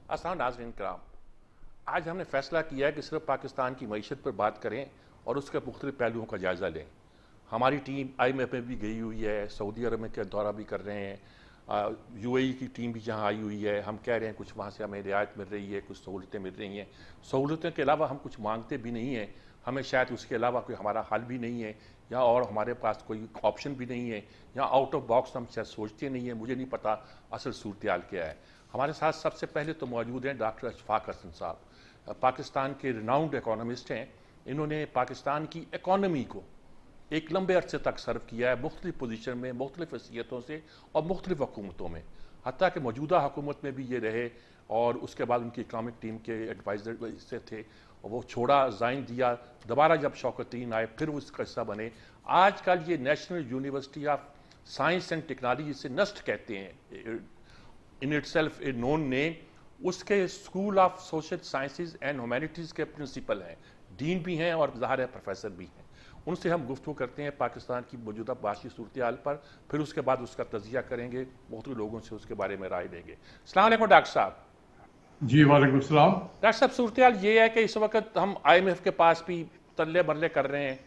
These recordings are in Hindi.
अस्सलाम नाज़रीन किराम, आज हमने फैसला किया है कि सिर्फ पाकिस्तान की मईशत पर बात करें और उसके मुख्तलिफ पहलुओं का जायज़ा लें। हमारी टीम IMF में भी गई हुई है, सऊदी अरब में का दौरा भी कर रहे हैं, UAE की टीम भी यहाँ आई हुई है। हम कह रहे हैं कुछ वहाँ से हमें रियायत मिल रही है, कुछ सहूलतें मिल रही हैं। सहूलतों के अलावा हम कुछ मांगते भी नहीं हैं, हमें शायद उसके अलावा कोई हमारा हल भी नहीं है, या और हमारे पास कोई ऑप्शन भी नहीं है, या आउट ऑफ बॉक्स हम शायद सोचते नहीं हैं। मुझे नहीं पता असल सूरत क्या है। हमारे साथ सबसे पहले तो मौजूद हैं डॉक्टर अशफाक हसन साहब, पाकिस्तान के रिनाउंड इकोनॉमिस्ट हैं। इन्होंने पाकिस्तान की इकॉनमी को एक लंबे अरसे तक सर्व किया है, मुख्तलिफ पोजीशन में, मुख्तलिफ हैसियतों से और मुख्तलिफ हुकूमतों में, हत्ता कि मौजूदा हुकूमत में भी ये रहे और उसके बाद उनकी इकनॉमिक टीम के एडवाइज़र से थे और वो छोड़ा, रिज़ाइन दिया, दोबारा जब शौकतदीन आए फिर उसका हिस्सा बने। आजकल ये national university of science and technology, जिसे नस्ट कहते हैं, in itself a known name, उसके school of social sciences and humanities के प्रिंसिपल हैं, डीन भी हैं और ज़ाहिर है प्रोफेसर भी हैं। उनसे हम गुफ्तगू करते हैं पाकिस्तान की मौजूदा माशी सूरत हाल पर, फिर उसके बाद उसका तजिया करेंगे, मुख्तलिफ लोगों से उसके बारे में राय लेंगे। अस्सलाम वालेकुम डॉक्टर साहब। जी वालेकुम सलाम। डॉक्टर साहब, सूरत हाल ये है कि इस वक्त हम IMF के पास भी तल्ले मरले कर रहे हैं,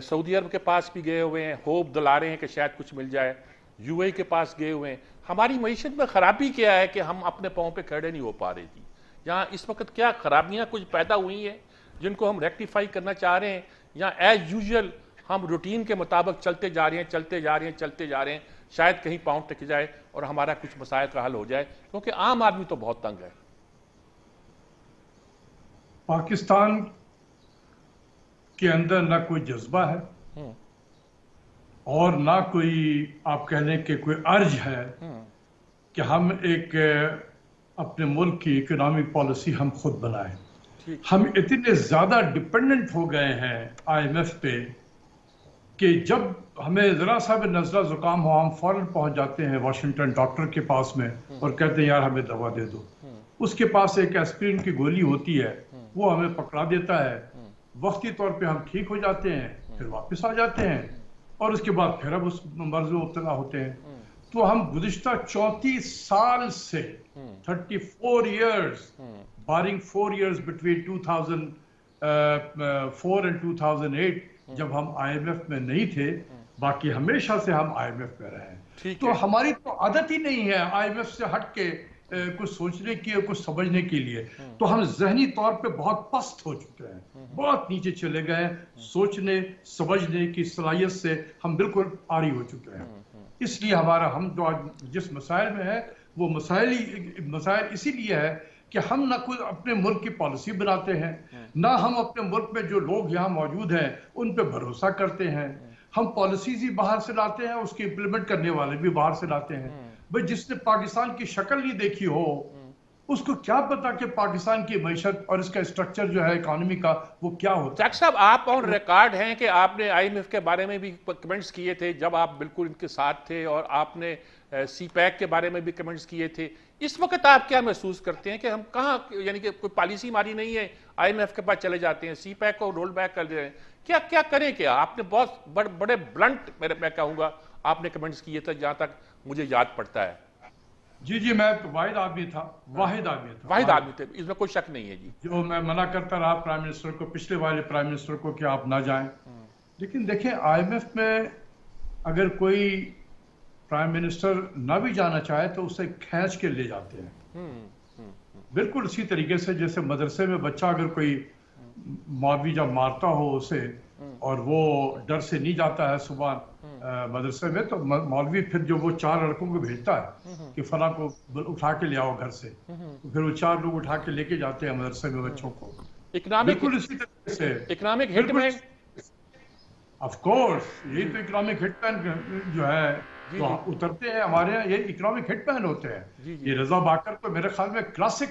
सऊदी अरब के पास भी गए हुए हैं, होप दिला रहे हैं कि शायद कुछ मिल जाए, UAE के पास गए हुए हैं। हमारी मईशत में ख़राबी क्या है कि हम अपने पाँव पे खड़े नहीं हो पा रही थी? यहाँ इस वक्त क्या खराबियाँ कुछ पैदा हुई हैं जिनको हम रेक्टिफाई करना चाह रहे हैं, या एज यूजुअल हम रूटीन के मुताबिक चलते जा रहे हैं, शायद कहीं पाँव टिक जाए और हमारा कुछ मसाइल का हल हो जाए, क्योंकि आम आदमी तो बहुत तंग है। पाकिस्तान के अंदर ना कोई जज्बा है और ना कोई, आप कह लें कि कोई अर्ज है कि हम एक अपने मुल्क की इकोनॉमिक पॉलिसी हम खुद बनाएं। हम इतने ज़्यादा डिपेंडेंट हो गए हैं IMF पे कि जब हमें ज़रा सा भी नज़ला ज़ुकाम हो हम फ़ौरन पहुंच जाते हैं वाशिंगटन डॉक्टर के पास में और कहते हैं यार हमें दवा दे दो। उसके पास एक एस्पिरिन की गोली होती है, वो हमें पकड़ा देता है, वक्ती तौर पे हम ठीक हो जाते हैं, फिर वापस आ जाते हैं और उसके बाद फिर अब उस मर्ज में मुब्तला होते हैं। तो हम गुज़िश्ता 34 साल से 34 years, Baring 4 years between 2004 and 2008 जब हम IMF में नहीं थे, बाकी हमेशा से हम IMF में रहे हैं। तो हमारी तो आदत ही नहीं है IMF से हट के कुछ सोचने की और कुछ समझने के लिए। तो हम जहनी तौर पे बहुत पस्त हो चुके हैं, बहुत नीचे चले गए, सोचने समझने की सलाहियत से हम बिल्कुल आरी हो चुके हैं। इसलिए हम जो आज जिस मसाइल में है वो मसाइल इसीलिए है कि हम ना कोई अपने मुल्क की पॉलिसी बनाते हैं, ना हम अपने मुल्क में जो लोग यहाँ मौजूद हैं उन पे भरोसा करते हैं। हम पॉलिसीज ही बाहर से लाते हैं, उसकी इम्प्लीमेंट करने वाले भी बाहर से लाते हैं। भाई जिसने पाकिस्तान की शक्ल नहीं देखी हो उसको क्या पता कि पाकिस्तान की मईशत और इसका स्ट्रक्चर जो है इकोनॉमी का वो क्या होता है। डॉक्टर साहब, आप ऑन रिकॉर्ड हैं कि आपने IMF के बारे में भी कमेंट्स किए थे जब आप बिल्कुल इनके साथ थे, और आपने CPEC के बारे में भी कमेंट्स किए थे। इस वक्त आप क्या महसूस करते हैं कि हम कहाँ, यानी कि कोई पॉलिसी हमारी नहीं है, IMF के पास चले जाते हैं, CPEC को रोल बैक कर रहे हैं, क्या क्या करें? क्या आपने बहुत बड़े ब्लंट, मैं कहूँगा, आपने कमेंट्स किए थे जहाँ तक मुझे याद पड़ता है। जी मैं वाहिद आदमी था, वाहिद आदमी थे, इसमें कोई शक नहीं है जी। जो मैं मना करता रहा प्राइम मिनिस्टर को, पिछले वाले प्राइम मिनिस्टर को, कि आप ना जाएं। लेकिन देखें IMF में अगर कोई प्राइम मिनिस्टर ना भी जाना चाहे तो उसे खींच के ले जाते हैं, बिल्कुल इसी तरीके से जैसे मदरसे में बच्चा अगर कोई मौलवी जब मारता हो उसे और वो डर से नहीं जाता है सुबह मदरसे में, तो मौलवी फिर जो वो 4 लड़कों को भेजता है कि फला को उठा के ले आओ घर से, तो फिर वो 4 लोग उठा के लेके जाते हैं मदरसे में बच्चों को। बिल्कुल इसी तरीके से इकोनॉमिक हिटमैन, ऑफ कोर्स यही तो इकोनॉमिक हिटमैन जो है तो उतरते हैं हमारे यहाँ, ये इकोनॉमिक हिटमैन होते हैं। ये रजा बाकर तो मेरे ख्याल में क्लासिक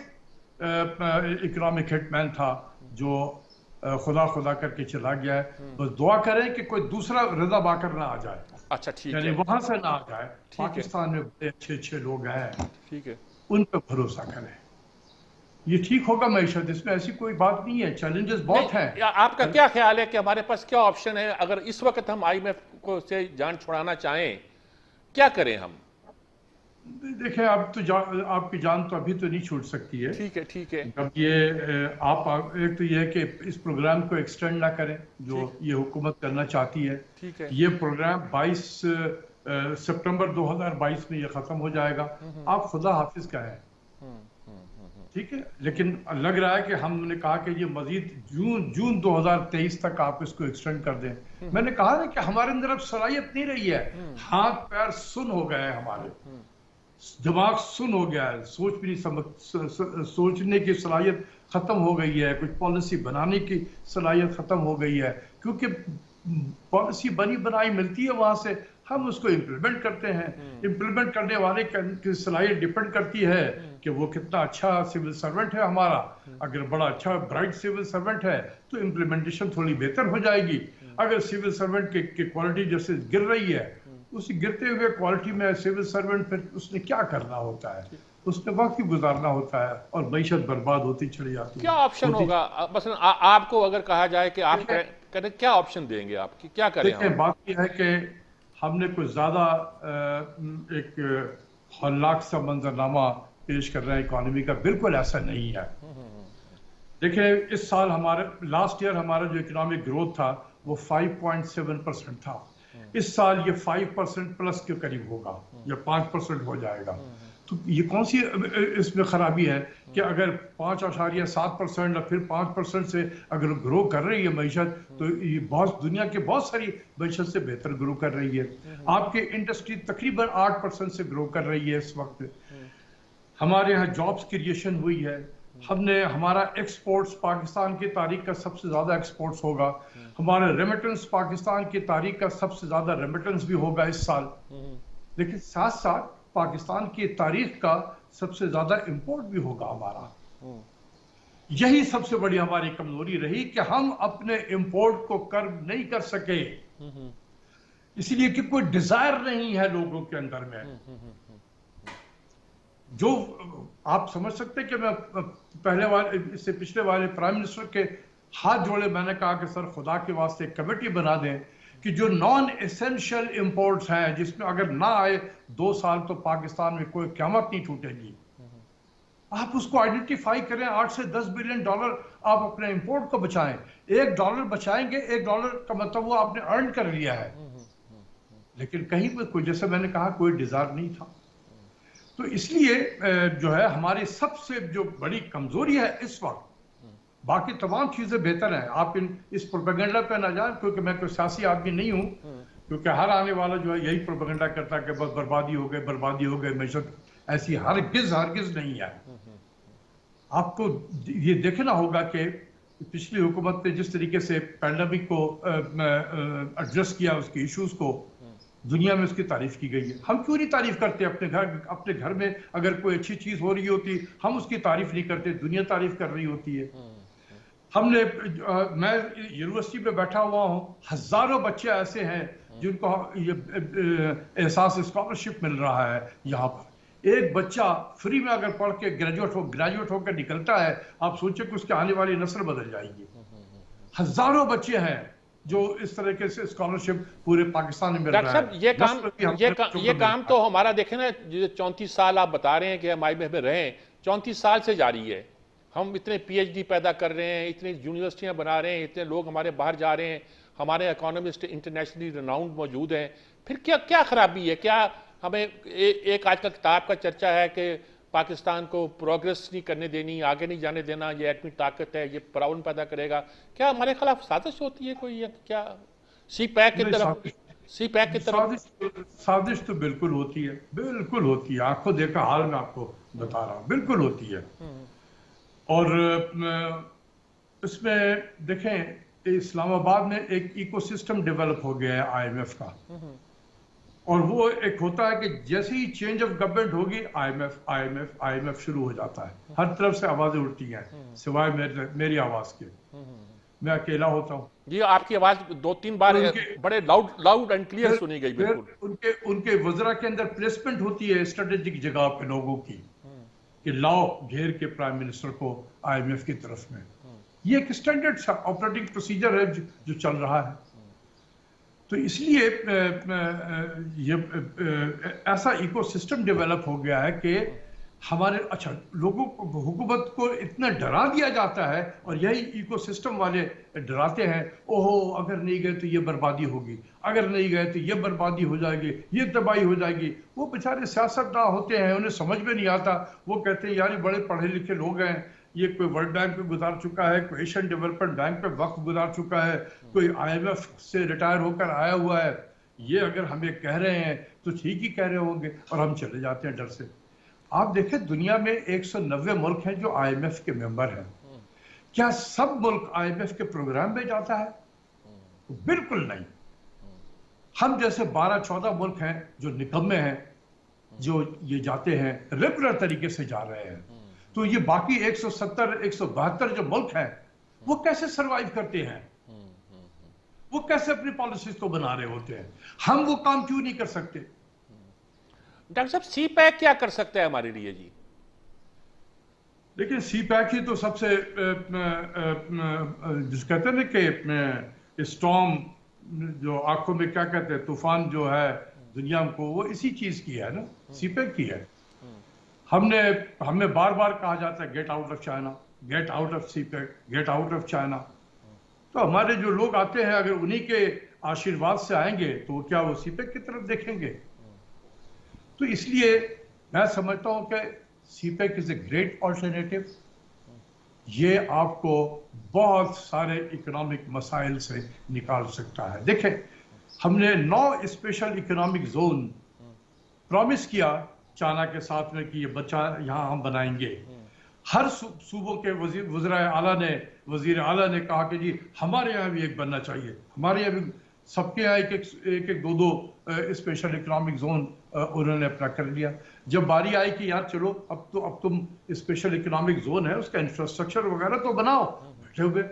इकोनॉमिक हिटमैन था जो खुदा करके चला गया है। बस दुआ करें कि कोई दूसरा रजा बाकर ना आ जाए। अच्छा ठीक है, वहां से ना आ जाए। पाकिस्तान में बड़े अच्छे लोग हैं, ठीक है, उन पर भरोसा करें, ये ठीक होगा मईशत, इसमें ऐसी कोई बात नहीं है। चैलेंजेस बहुत हैं। आपका क्या ख्याल है कि हमारे पास क्या ऑप्शन है अगर इस वक्त हम IMF को से जान छुड़ाना चाहें, क्या करें हम? देखिए, आप तो आपकी जान तो अभी तो नहीं छूट सकती है। ठीक है, ठीक है, जब ये एक तो ये है कि इस प्रोग्राम को एक्सटेंड ना करें जो ठीक, ये हुकूमत करना चाहती है। ठीक है। ये प्रोग्राम 22 सितंबर 2022 में ये ख़त्म हो जाएगा। आप खुदा हाफिज का है, ठीक है, लेकिन लग रहा है कि हमने कहा कि ये मजीद जून 2023 तक आप इसको एक्सटेंड कर दें। मैंने कहा ना कि हमारे अंदर अब सलाहियत नहीं रही है, हाथ पैर सुन हो गए हैं, हमारे दिमाग सुन हो गया है, सोच भी नहीं सोचने की सलाहियत खत्म हो गई है, कुछ पॉलिसी बनाने की सलाहियत खत्म हो गई है, क्योंकि पॉलिसी बनी बनाई मिलती है वहां से, हम उसको इम्प्लीमेंट करते हैं। इम्प्लीमेंट करने वाले की सलाहियत डिपेंड करती है कि वो कितना अच्छा सिविल सर्वेंट है हमारा। अगर बड़ा अच्छा ब्राइट सिविल सर्वेंट है तो इम्प्लीमेंटेशन थोड़ी बेहतर हो जाएगी। अगर सिविल सर्वेंट की क्वालिटी जैसे गिर रही है, उस गिरते हुए क्वालिटी में सिविल सर्वेंट फिर उसने क्या करना होता है, उसने वक्त ही गुजारना होता है और मईशत बर्बाद होती चली जाती क्या है। ऑप्शन होगा बस आपको अगर कहा जाए कि आप कहते क्या ऑप्शन देंगे, आप क्या करें देखिए, हम? बात यह है कि हमने कुछ ज्यादा एक हौलनाक सा मंजरनामा पेश कर रहे हैं इकोनॉमी का, बिल्कुल ऐसा नहीं है। देखिए, इस साल हमारे लास्ट ईयर हमारा जो इकोनॉमिक ग्रोथ था वो 5.7% था। इस साल ये 5% प्लस के करीब होगा, या 5% हो जाएगा। तो ये कौन सी इसमें खराबी है कि अगर 5.7% और फिर 5% से अगर ग्रो कर रही है मईशत, तो ये बहुत दुनिया के बहुत सारी मईशत से बेहतर ग्रो कर रही है। आपके इंडस्ट्री तकरीबन 8% से ग्रो कर रही है इस वक्त। हमारे यहाँ जॉब्स क्रिएशन हुई है। हमने हमारा एक्सपोर्ट्स पाकिस्तान की तारीख का सबसे ज्यादा एक्सपोर्ट्स होगा। हमारा रेमिटेंस पाकिस्तान की तारीख का सबसे ज्यादा रेमिटेंस भी होगा इस साल। लेकिन साथ साथ पाकिस्तान की तारीख का सबसे ज्यादा इंपोर्ट भी होगा हमारा। यही सबसे बड़ी हमारी कमजोरी रही कि हम अपने इंपोर्ट को कर्व नहीं कर सके, इसलिए कि कोई डिजायर नहीं है लोगों के अंदर में। जो आप समझ सकते हैं कि मैं पहले वाले इससे पिछले वाले प्राइम मिनिस्टर के हाथ जोड़े मैंने कहा कि सर खुदा के वास्ते कमेटी बना दें कि जो नॉन एसेंशियल इंपोर्ट्स हैं, जिसमें अगर ना आए 2 साल तो पाकिस्तान में कोई क़यामत नहीं टूटेगी, आप उसको आइडेंटिफाई करें। 8 से 10 बिलियन डॉलर आप अपने इंपोर्ट को बचाएं। $1 बचाएंगे, $1 का मतलब वो आपने अर्न कर लिया है। लेकिन कहीं पर कोई, जैसे मैंने कहा, कोई डिजायर नहीं था। तो इसलिए जो है हमारी सबसे जो बड़ी कमजोरी है इस वक्त, बाकी तमाम चीजें बेहतर हैं। आप इस प्रोपेगेंडा पे ना जाएं, क्योंकि मैं कोई सियासी आदमी नहीं हूं। क्योंकि हर आने वाला जो है यही प्रोपेगेंडा करता है कि बस बर्बादी हो गई, बर्बादी हो गई मैशत। ऐसी हरगिज नहीं है। आपको ये देखना होगा कि पिछली हुकूमत ने जिस तरीके से पैंडेमिक को एड्रेस किया, उसके इश्यूज को, दुनिया में उसकी तारीफ की गई है। हम क्यों नहीं तारीफ करते? अपने घर में अगर कोई अच्छी चीज हो रही होती, हम उसकी तारीफ नहीं करते, दुनिया तारीफ कर रही होती है। हमने मैं यूनिवर्सिटी में बैठा हुआ हूँ, हजारों बच्चे ऐसे हैं जिनको ये एहसास स्कॉलरशिप मिल रहा है। यहाँ पर एक बच्चा फ्री में अगर पढ़ के ग्रेजुएट होकर निकलता है, आप सोचिए कि उसकी आने वाली नस्ल बदल जाएगी। हजारों बच्चे हैं जो इस तरीके से स्कॉलरशिप पूरे पाकिस्तान में मिल रहा है। डॉक्टर साहब, ये काम तो हमारा देखें ना, 34 साल आप बता रहे हैं कि हम IMF में रहे, 34 साल से जारी है। हम इतने PhD पैदा कर रहे हैं, इतनी यूनिवर्सिटियां बना रहे हैं, इतने लोग हमारे बाहर जा रहे हैं, हमारे इकोनॉमिस्ट इंटरनेशनली रिनाउंड मौजूद हैं। फिर क्या खराबी है? क्या हमें एक आज का किताब का चर्चा है कि पाकिस्तान को प्रोग्रेस नहीं करने देनी, आगे नहीं जाने देना, ये एटमी ताकत है, ये प्रॉब्लम पैदा करेगा। क्या हमारे खिलाफ साजिश होती है कोई, या क्या CPEC की तरफ? साजिश तो बिल्कुल होती है, बिल्कुल होती है। आंखों देखा हाल मैं आपको बता रहा हूँ, बिल्कुल होती है। और इसमें देखें, इस्लामाबाद में एक इकोसिस्टम डेवलप हो गया है IMF का। और वो एक होता है कि जैसे ही चेंज ऑफ गवर्नमेंट होगी, IMF शुरू हो जाता है। हर तरफ से आवाजें उठती हैं, सिवाय मेरी आवाज के। मैं अकेला होता हूँ। जी, आपकी आवाज 2-3 बार बड़े लाउड एंड क्लियर सुनी गई। बिल्कुल। उनके वज़रा के अंदर प्लेसमेंट होती है स्ट्रेटेजिक जगह पे लोगों की, कि लाओ घेर के प्राइम मिनिस्टर को IMF की तरफ में। ये एक स्टैंडर्ड ऑपरेटिंग प्रोसीजर है जो चल रहा है। तो तो इसलिए ये ऐसा इकोसिस्टम डेवलप हो गया है कि हमारे अच्छा लोगों को हुकूमत को इतना डरा दिया जाता है और यही इकोसिस्टम वाले डराते हैं, ओहो अगर नहीं गए तो ये बर्बादी होगी, अगर नहीं गए तो ये बर्बादी हो जाएगी, ये तबाही हो जाएगी। वो बेचारे सियासतदान होते हैं, उन्हें समझ में नहीं आता। वो कहते हैं यार ये बड़े पढ़े लिखे लोग हैं, ये कोई वर्ल्ड बैंक पे गुजार चुका है, कोई एशियन डेवलपमेंट बैंक पे वक्त गुजार चुका है, कोई IMF से रिटायर होकर आया हुआ है, ये अगर हमें कह रहे हैं तो ठीक ही कह रहे होंगे, और हम चले जाते हैं डर से। आप देखें दुनिया में 190 मुल्क हैं जो IMF के मेंबर हैं। क्या सब मुल्क IMF के प्रोग्राम में जाता है? बिल्कुल नहीं। हम जैसे 12-14 मुल्क हैं जो निकम्मे हैं, जो ये जाते हैं, रेगुलर तरीके से जा रहे हैं। तो ये बाकी 170-172 जो मुल्क हैं वो कैसे सरवाइव करते हैं? वो कैसे अपनी पॉलिसीज को बना रहे होते हैं? हम वो काम क्यों नहीं कर सकते? डॉक्टर साहब CPEC क्या कर सकता है हमारे लिए जी? लेकिन CPEC ही तो सबसे जिस कहते हैं ना कि स्टॉर्म, जो आंखों में क्या कहते हैं, तूफान जो है दुनिया को, वो इसी चीज की है ना, CPEC की है। हमें बार बार कहा जाता है get out of China, get out of CPEC, get out of China. तो हमारे जो लोग आते हैं अगर उन्हीं के आशीर्वाद से आएंगे तो क्या वो CPEC की तरफ देखेंगे? तो इसलिए मैं समझता हूं कि CPEC is a great alternative. ये आपको बहुत सारे इकोनॉमिक मसाइल से निकाल सकता है। देखें, हमने 9 स्पेशल इकोनॉमिक जोन प्रॉमिस किया चाइना के साथ में कि ये बच्चा यहाँ हम बनाएंगे। हर सूबों के वजीर आला ने कहा कि जी हमारे यहाँ भी एक बनना चाहिए, हमारे यहाँ भी। सबके यहाँ एक 2-2 स्पेशल इकोनॉमिक जोन उन्होंने अपना कर लिया। जब बारी आई कि यार चलो अब तुम स्पेशल इकोनॉमिक जोन है, उसका इंफ्रास्ट्रक्चर वगैरह तो बनाओ, बैठे हुए।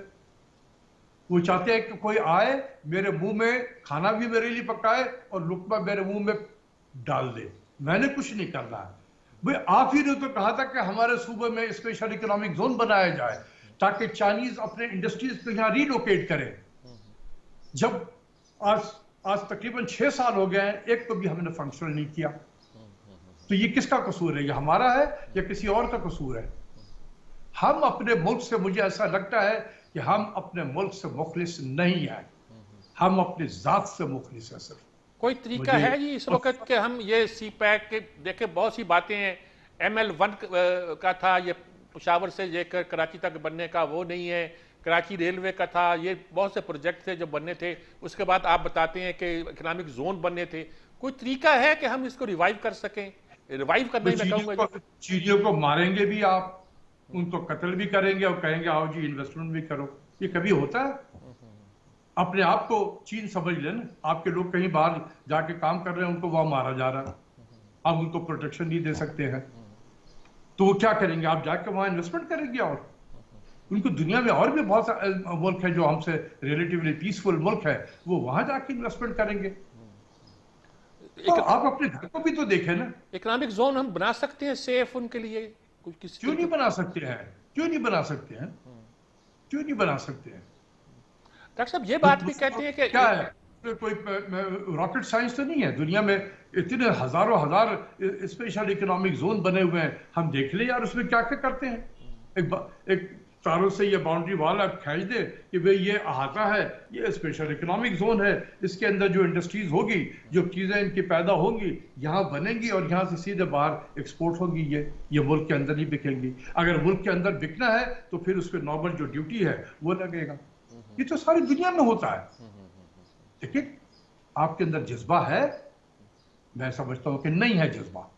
वो चाहते हैं कि कोई आए, मेरे मुंह में खाना भी मेरे लिए पकाए और लुकमा मेरे मुंह में डाल दे, मैंने कुछ नहीं करना है। भाई आप ही ने तो कहा था कि हमारे सूबे में स्पेशल इकोनॉमिक जोन बनाया जाए ताकि चाइनीज अपने इंडस्ट्रीज को यहाँ रीलोकेट करें। जब आज तकरीबन 6 साल हो गए हैं, एक तो भी हमने फंक्शनल नहीं किया। तो ये किसका कसूर है? ये हमारा है या किसी और का कसूर है? हम अपने मुल्क से, मुझे ऐसा लगता है कि हम अपने मुल्क से मुखलिस नहीं है, हम अपनी जात से मुखलिस है। सिर्फ कोई तरीका है जी इस वक्त के हम ये CPEC के देखे, बहुत सी बातें हैं। ML1 का था, ये पेशावर से लेकर कराची तक बनने का, वो नहीं है। कराची रेलवे का था, ये बहुत से प्रोजेक्ट थे जो बनने थे। उसके बाद आप बताते हैं कि इकोनॉमिक जोन बनने थे। कोई तरीका है कि हम इसको रिवाइव कर सकें? रिवाइव करना ही मैं कहूँगा। चीजों को मारेंगे भी आप, उनको कत्ल भी करेंगे और कहेंगे आओ जी इन्वेस्टमेंट भी करो। ये कभी होता है? अपने आप को चीन समझ लेना। आपके लोग कहीं बाहर जाके काम कर रहे हैं, उनको वहां मारा जा रहा है, आप उनको प्रोटेक्शन नहीं दे सकते हैं, तो वो क्या करेंगे? आप जाके वहां इन्वेस्टमेंट करेंगे? और उनको दुनिया में और भी बहुत सारे मुल्क है जो हमसे रिलेटिवली पीसफुल मुल्क है, वो वहां जाके इन्वेस्टमेंट करेंगे। तो आप अपने घर को भी तो देखें ना। इकोनॉमिक जोन हम बना सकते हैं सेफ उनके लिए? क्यों नहीं बना सकते हैं? क्यों नहीं बना सकते हैं? क्यों नहीं बना सकते हैं? डॉक्टर साहब ये बात भी कहते हैं कि क्या है, कोई रॉकेट साइंस तो नहीं है। दुनिया में इतने हजारों हजार स्पेशल इकोनॉमिक जोन बने हुए हैं, हम देख ले यार उसमें क्या क्या करते हैं। एक तारों से ये बाउंड्री वाल आप खींच दे कि भाई ये अहाता है, ये स्पेशल इकोनॉमिक जोन है, इसके अंदर जो इंडस्ट्रीज होगी, जो चीजें इनकी पैदा होंगी यहाँ बनेंगी और यहाँ से सीधे बाहर एक्सपोर्ट होगी। ये मुल्क के अंदर ही बिकेंगी। अगर मुल्क के अंदर बिकना है तो फिर उस पर नॉर्मल जो ड्यूटी है वो लगेगा। ये तो सारी दुनिया में होता है। लेकिन आपके अंदर जज्बा है? मैं समझता हूं कि नहीं है जज्बा,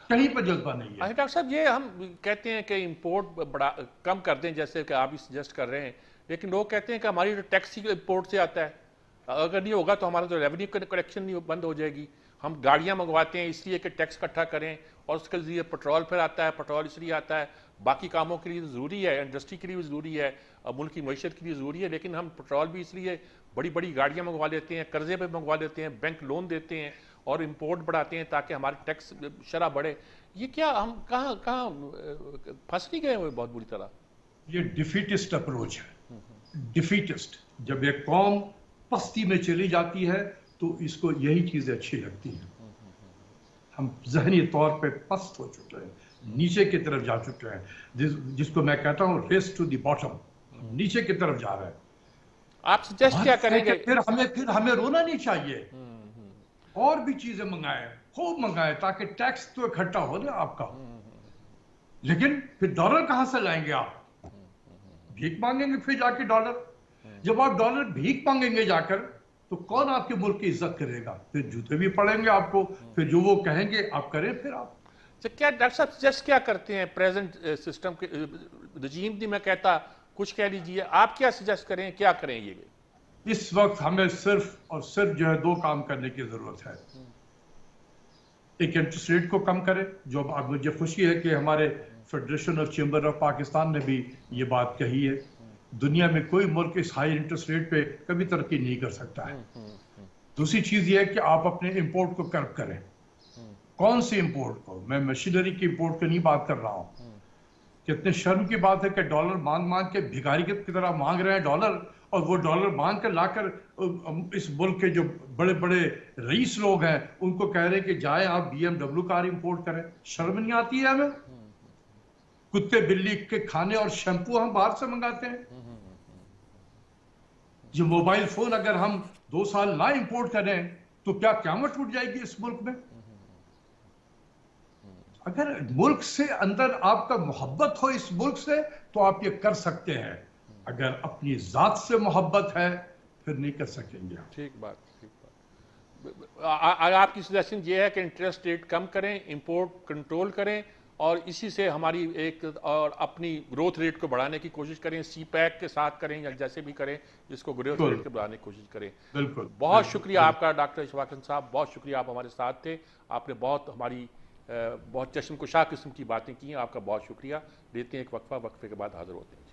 कहीं पर जज्बा नहीं है। डॉक्टर साहब ये हम कहते हैं कि इंपोर्ट बड़ा कम कर दें, जैसे कि आप भी सजेस्ट कर रहे हैं, लेकिन लोग कहते हैं कि हमारी जो टैक्स ही इंपोर्ट से आता है, अगर नहीं होगा तो हमारा तो रेवेन्यू कलेक्शन नहीं बंद हो जाएगी। हम गाड़ियां मंगवाते हैं इसलिए कि टैक्स इकट्ठा करें, और उसके लिए पेट्रोल फिर आता है, पेट्रोल इसलिए आता है, बाकी कामों के लिए ज़रूरी है, इंडस्ट्री के लिए भी ज़रूरी है, मुल्क की मईशत के लिए ज़रूरी है, लेकिन हम पेट्रोल भी इसलिए बड़ी बड़ी गाड़ियाँ मंगवा लेते हैं, कर्जे पे मंगवा लेते हैं, बैंक लोन देते हैं और इंपोर्ट बढ़ाते हैं ताकि हमारी टैक्स शरह बढ़े। ये क्या हम कहाँ फंस नहीं गए हुए बहुत बुरी तरह? ये डिफीटिस्ट अप्रोच है। डिफीटिस्ट। जब एक कौम पस्ती में चली जाती है तो इसको यही चीजें अच्छी लगती हैं। हम जहनी तौर पे पस्त हो चुके हैं, नीचे की तरफ जा चुके हैं, जिसको मैं कहता हूँ रेस टू द बॉटम, नीचे की तरफ जा रहे हैं। आप सजेस्ट क्या करेंगे? फिर हमें रोना नहीं चाहिए, और भी चीजें मंगाएं, खूब मंगाएं, ताकि टैक्स तो इकट्ठा हो ना आपका। लेकिन फिर डॉलर कहां से लाएंगे आप? भीख मांगेंगे फिर जाके डॉलर? जब आप डॉलर भीख मांगेंगे जाकर, तो कौन आपके मुल्क की इज्जत करेगा? फिर जूते भी पड़ेंगे आपको, फिर जो वो कहेंगे आप करें फिर आप। तो क्या डॉक्टर साहब सजेस्ट क्या करते हैं प्रेजेंट सिस्टम के रजीम नहीं मैं कहता, कुछ कह लीजिए, आप क्या सजेस्ट करें, क्या करें ये? इस वक्त हमें सिर्फ और सिर्फ जो है 2 काम करने की जरूरत है। एक, इंटरेस्ट रेट को कम करें, जो अब मुझे खुशी है कि हमारे federation of chamber of Pakistan ने भी ये बात कही है। दुनिया में कोई मुल्क इस हाई इंटरेस्ट रेट पे कभी तरक्की नहीं कर सकता है। दूसरी चीज ये है कि आप अपने इंपोर्ट को कर्ब करें। कौन सी इंपोर्ट को? मैं मशीनरी की इंपोर्ट की नहीं बात कर रहा हूं। कितने शर्म की बात है कि डॉलर मांग मांग के भिखारी की तरह मांग रहे हैं डॉलर, और वो डॉलर मांग कर लाकर इस मुल्क के जो बड़े बड़े रईस लोग हैं उनको कह रहे हैं कि जाए आप BMW कार इंपोर्ट करें। शर्म नहीं आती है हमें? कुत्ते बिल्ली के खाने और शैम्पू हम बाहर से मंगाते हैं। जो मोबाइल फोन अगर हम 2 साल ना इंपोर्ट करें तो क्या क़यामत टूट जाएगी इस मुल्क में? अगर मुल्क से अंदर आपका मोहब्बत हो इस मुल्क से तो आप ये कर सकते हैं। अगर अपनी जात से मोहब्बत है फिर नहीं कर सकेंगे आप। ठीक बात, ठीक बात। आपकी सजेशन ये है कि इंटरेस्ट रेट कम करें, इंपोर्ट कंट्रोल करें, और इसी से हमारी एक और अपनी ग्रोथ रेट को बढ़ाने की कोशिश करें, CPEC के साथ करें या जैसे भी करें, जिसको ग्रोथ रेट को बढ़ाने की कोशिश करें। बिल्कुल। बहुत शुक्रिया आपका डॉक्टर इशफाक हसन साहब, बहुत शुक्रिया, आप हमारे साथ थे। आपने बहुत हमारी बहुत चश्मकुशा किस्म की बातें की हैं, आपका बहुत शुक्रिया। लेते हैं एक वक्फा, वक्फे के बाद हाजिर होते हैं।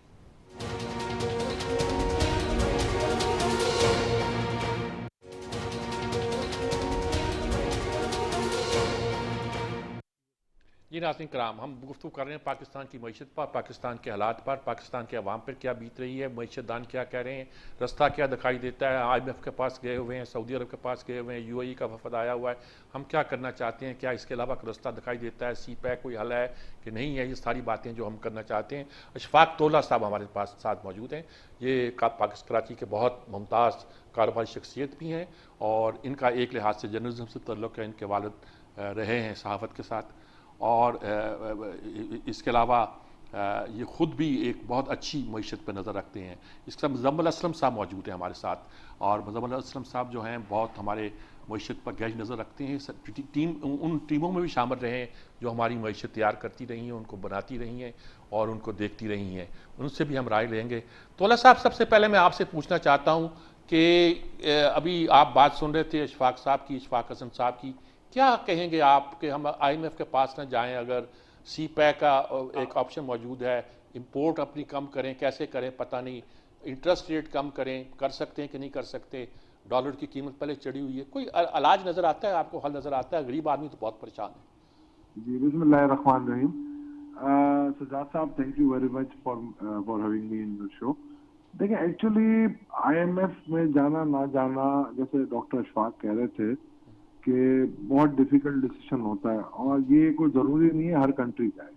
जी नाज़रीन कराम, हम गुफ्तगू कर रहे हैं पाकिस्तान की मईशत पर, पाकिस्तान के हालात पर, पाकिस्तान के अवाम पर क्या बीत रही है, मईशतदान क्या कह रहे हैं, रास्ता क्या दिखाई देता है। IMF के पास गए हुए हैं, सऊदी अरब के पास गए हुए हैं, UAE का वफद आया हुआ है। हम क्या करना चाहते हैं, क्या इसके अलावा रास्ता दिखाई देता है, CPEC कोई हल है कि नहीं है, ये सारी बातें जो हम करना चाहते हैं। अशफाक तोला साहब हमारे पास साथ मौजूद हैं। ये कराची के बहुत मुमताज़ कारोबारी शख्सियत भी हैं, और इनका एक लिहाज से जर्नलिज्म से तल्लुक़ है, इनके वालिद रहे हैं सहाफ़त के साथ, और इसके अलावा ये ख़ुद भी एक बहुत अच्छी मईशत पर नज़र रखते हैं। इसके साथ मुज़म्मिल असलम साहब मौजूद हैं हमारे साथ, और मुज़म्मिल असलम साहब जो हैं बहुत हमारे मईशत पर गहरी नज़र रखते हैं। उन टीमों में भी शामिल रहे हैं जो हमारी मईशत तैयार करती रही हैं, उनको बनाती रही हैं और उनको देखती रही हैं। उनसे भी हम राय लेंगे। तोला साहब, सबसे पहले मैं आपसे पूछना चाहता हूँ कि अभी आप बात सुन रहे थे इशफाक साहब की, इशफाक हसन साहब की, क्या कहेंगे आप कि हम IMF के पास ना जाएं? अगर CPEC का एक ऑप्शन मौजूद है, इंपोर्ट अपनी कम करें, कैसे करें पता नहीं, इंटरेस्ट रेट कम करें, कर सकते हैं कि नहीं कर सकते, डॉलर की कीमत पहले चढ़ी हुई है, कोई इलाज नज़र आता है आपको, हल नज़र आता है? गरीब आदमी तो बहुत परेशान है। जी, बिस्मिल्लाहिर्रहमानिर्रहीम। सजाद साहब, thank you very much for having me in the show. देखिए, एक्चुअली IMF में जाना ना जाना, जैसे डॉक्टर इशफाक कह रहे थे कि बहुत डिफिकल्ट डिसीजन होता है, और ये कोई जरूरी नहीं है हर कंट्री जाए।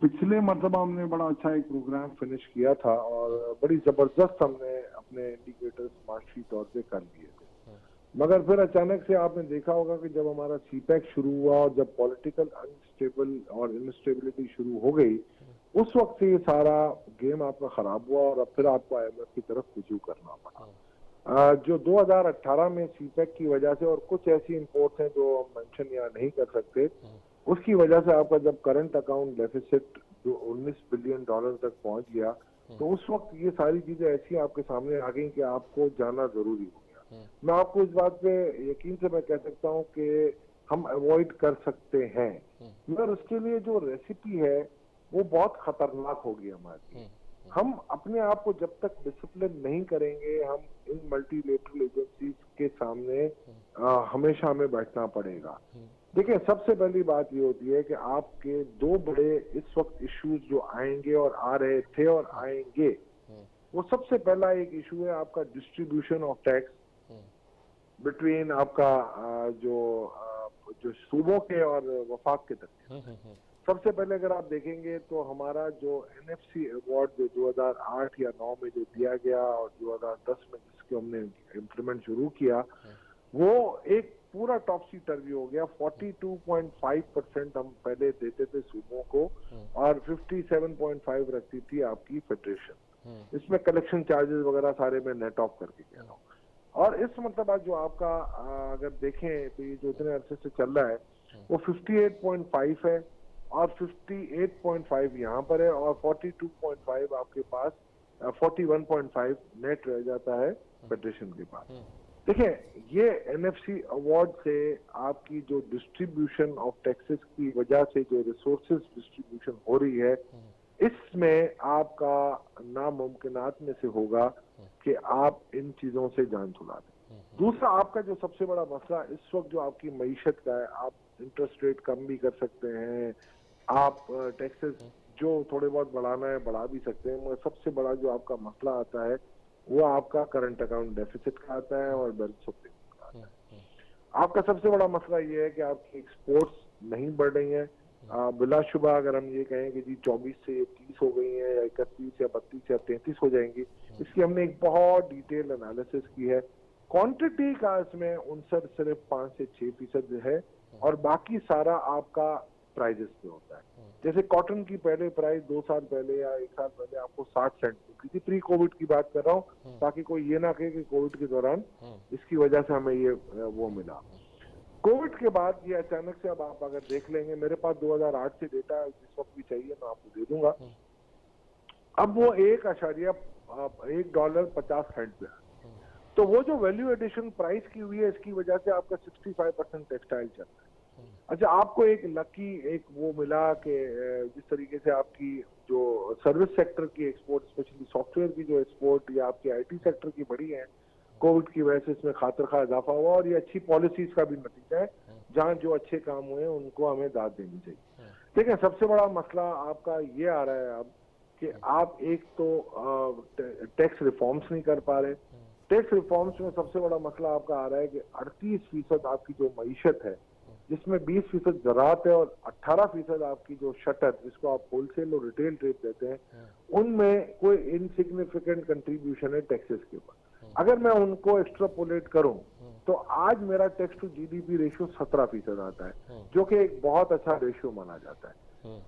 पिछले मरतबा हमने बड़ा अच्छा एक प्रोग्राम फिनिश किया था, और बड़ी जबरदस्त हमने अपने इंडिकेटर्स माशी तौर पे कर लिए थे। मगर फिर अचानक से आपने देखा होगा कि जब हमारा CPEC शुरू हुआ और जब पॉलिटिकल अनस्टेबल और इनस्टेबिलिटी शुरू हो गई, उस वक्त से ये सारा गेम आपका खराब हुआ, और अब फिर आपको IMF की तरफ रुजू करना पड़ा। जो 2018 में CPEC की वजह से, और कुछ ऐसी इंपोर्ट्स हैं जो हम मेंशन यहाँ नहीं कर सकते, उसकी वजह से आपका जब करंट अकाउंट डेफिसिट जो $19 बिलियन तक पहुंच गया, तो उस वक्त ये सारी चीजें ऐसी आपके सामने आ गई कि आपको जाना जरूरी हो गया। मैं आपको इस बात पे यकीन से मैं कह सकता हूँ कि हम अवॉइड कर सकते हैं, मगर उसके लिए जो रेसिपी है वो बहुत खतरनाक होगी हमारे लिए। हम अपने आप को जब तक डिसिप्लिन नहीं करेंगे, हम इन मल्टीलेटरल एजेंसीज के सामने हमेशा हमें बैठना पड़ेगा। देखिए, सबसे पहली बात ये होती है कि आपके 2 बड़े इस वक्त इश्यूज जो आएंगे और आ रहे थे और आएंगे, वो सबसे पहला एक इशू है आपका डिस्ट्रीब्यूशन ऑफ टैक्स, बिटवीन आपका जो सूबों के और वफाक के तक। सबसे पहले अगर आप देखेंगे तो हमारा जो एनएफसी अवार्ड जो 2008 या 9 में जो दिया गया और 2010 में जिसको हमने इम्प्लीमेंट शुरू किया, वो एक पूरा टॉपसी टर्वी हो गया। 42.5% हम पहले देते थे सूबों को और 57.5 रखती थी आपकी फेडरेशन। इसमें कलेक्शन चार्जेस वगैरह सारे मैं नेट ऑफ करके कह रहा हूँ। और इस मतलब आज जो आपका अगर देखें तो ये जो इतने अरसे से चल रहा है वो 58.5 है और 58.5 यहाँ पर है और 42.5 आपके पास 41.5 नेट रह जाता है फेडरेशन के पास। देखिए, ये एनएफसी अवार्ड से आपकी जो डिस्ट्रीब्यूशन ऑफ टैक्सेस की वजह से जो रिसोर्सेज डिस्ट्रीब्यूशन हो रही है, इसमें आपका नामुमकिनात में से होगा कि आप इन चीजों से जान छुड़ा दें। दूसरा, आपका जो सबसे बड़ा मसला इस वक्त जो आपकी मईशत का है, आप इंटरेस्ट रेट कम भी कर सकते हैं, आप टैक्सेस जो थोड़े बहुत बढ़ाना है बढ़ा भी सकते हैं, मगर सबसे बड़ा जो आपका मसला आता है वो आपका करंट अकाउंट डेफिसिट का आता है और बैलेंस ऑफ पेमेंट का आता है। आपका सबसे बड़ा मसला ये है कि आपकी एक्सपोर्ट्स नहीं बढ़ रही हैं। बिलाशुबा अगर हम ये कहें कि जी 24 से 30 हो गई हैं या 31 या 32 या 33 हो जाएंगी, इसकी हमने एक बहुत डिटेल एनालिसिस की है। क्वांटिटी का इसमें 59 सिर्फ 5 से 6% है और बाकी सारा आपका प्राइजेस पे होता है। जैसे कॉटन की पहले प्राइस 2 साल पहले या 1 साल पहले आपको 60 सेंट मिलती थी, प्री कोविड की बात कर रहा हूँ, ताकि कोई ये ना कहे कि कोविड के दौरान इसकी वजह से हमें ये वो मिला। कोविड के बाद ये अचानक से, अब आप अगर देख लेंगे, मेरे पास 2008 से डेटा जिस वक्त भी चाहिए मैं आपको दे दूंगा, अब वो $1.50 पे है। तो वो जो वैल्यू एडिशन प्राइस की हुई है, इसकी वजह से आपका 65% टेक्सटाइल चल रहा है। अच्छा, आपको एक लकी एक वो मिला कि जिस तरीके से आपकी जो सर्विस सेक्टर की एक्सपोर्ट, स्पेशली सॉफ्टवेयर की जो एक्सपोर्ट या आपकी आईटी सेक्टर की बढ़ी है, कोविड की वजह से इसमें खातिर खा इजाफा हुआ और ये अच्छी पॉलिसीज का भी नतीजा है। जहां जो अच्छे काम हुए उनको हमें दाद देनी चाहिए। देखिए, सबसे बड़ा मसला आपका ये आ रहा है अब कि आप एक तो टैक्स रिफॉर्म्स नहीं कर पा रहे। टैक्स रिफॉर्म्स में सबसे बड़ा मसला आपका आ रहा है कि 38% आपकी जो मईशत है, जिसमें 20% ज़राअत है और 18% आपकी जो शटर, जिसको आप होलसेल और रिटेल ट्रेड देते हैं, उनमें कोई इनसिग्निफिकेंट कंट्रीब्यूशन है टैक्सेस के ऊपर। अगर मैं उनको एक्स्ट्रापोलेट करूं तो आज मेरा टैक्स टू जीडीपी रेशियो 17% आता है, जो कि एक बहुत अच्छा रेशियो माना जाता है।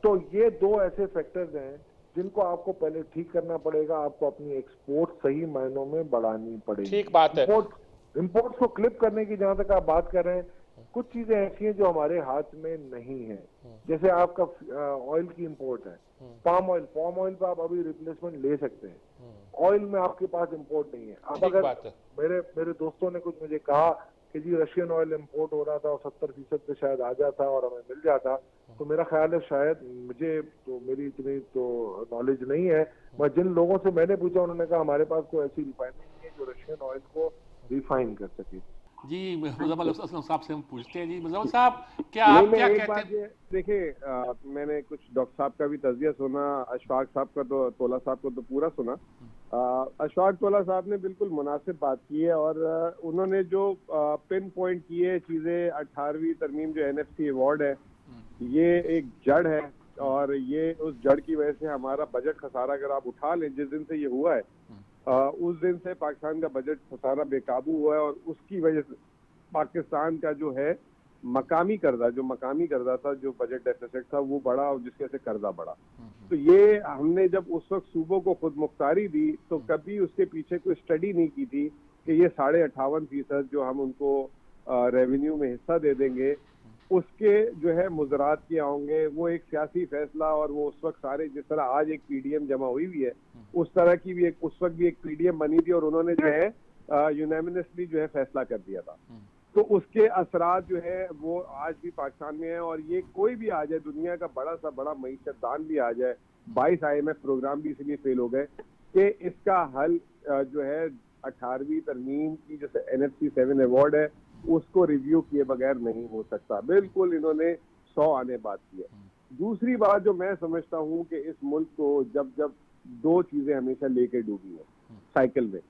तो ये दो ऐसे फैक्टर्स हैं जिनको आपको पहले ठीक करना पड़ेगा। आपको अपनी एक्सपोर्ट सही मायनों में बढ़ानी पड़ेगी। ठीक बात है। इंपोर्ट्स को क्लिप करने की जहां तक आप बात कर रहे हैं, कुछ चीजें ऐसी हैं जो हमारे हाथ में नहीं है। जैसे आपका ऑयल की इंपोर्ट है, पाम ऑयल पे आप अभी रिप्लेसमेंट ले सकते हैं, ऑयल में आपके पास इंपोर्ट नहीं है। अब अगर मेरे दोस्तों ने कुछ मुझे कहा कि जी रशियन ऑयल इंपोर्ट हो रहा था और 70% पे शायद आ जाता और हमें मिल जाता, तो मेरा ख्याल है, शायद मुझे तो मेरी इतनी तो नॉलेज नहीं है, मगर जिन लोगों से मैंने पूछा उन्होंने कहा हमारे पास कोई ऐसी रिफाइनरी नहीं है जो रशियन ऑयल को रिफाइन कर सके। जी, मुज़फ़्फ़र असलम साहब से हम पूछते हैं। जी मुज़फ़्फ़र साहब, क्या आप क्या कहते हैं? देखिए, मैंने कुछ डॉक्टर साहब का भी तज़किया सुना, अशफाक साहब का तो तोला साहब को तो पूरा सुना। अशफाक तोला साहब ने बिल्कुल मुनासिब बात की है और उन्होंने जो पिन पॉइंट की है चीज़ें, 18वीं तरमीम जो एनएफसी अवार्ड है, ये एक जड़ है और ये उस जड़ की वजह से हमारा बजट खसारा अगर आप उठा लें, जिस दिन से ये हुआ है उस दिन से पाकिस्तान का बजट खसारा बेकाबू हुआ है और उसकी वजह से पाकिस्तान का जो है मकामी कर्जा था, जो बजट डेफिसिट था, वो बढ़ा और जिसके से कर्जा बढ़ा। तो ये हमने जब उस वक्त सूबों को खुद मुख्तारी दी तो कभी उसके पीछे कोई स्टडी नहीं की थी कि ये 58% जो हम उनको रेवेन्यू में हिस्सा दे देंगे, उसके जो है मुजरात किए होंगे। वो एक सियासी फैसला, और वो उस वक्त सारे, जिस तरह आज एक पीडीएम जमा हुई हुई है, उस तरह की भी उस वक्त भी एक पीडीएम बनी थी और उन्होंने जो है यूनानिमसली जो है फैसला कर दिया था। तो उसके असरात जो है वो आज भी पाकिस्तान में है। और ये कोई भी आ जाए, दुनिया का बड़ा सा बड़ा मईशतदान भी आ जाए, 22 IMF प्रोग्राम भी इसलिए फेल हो गए कि इसका हल जो है 18वीं तरमीम की जैसे NFC 7 अवार्ड है, उसको रिव्यू किए बगैर नहीं हो सकता। बिल्कुल इन्होंने 100 आने बात की है। दूसरी बात जो मैं समझता हूँ कि इस मुल्क को जब दो चीजें हमेशा लेके डूबी है साइकिल में,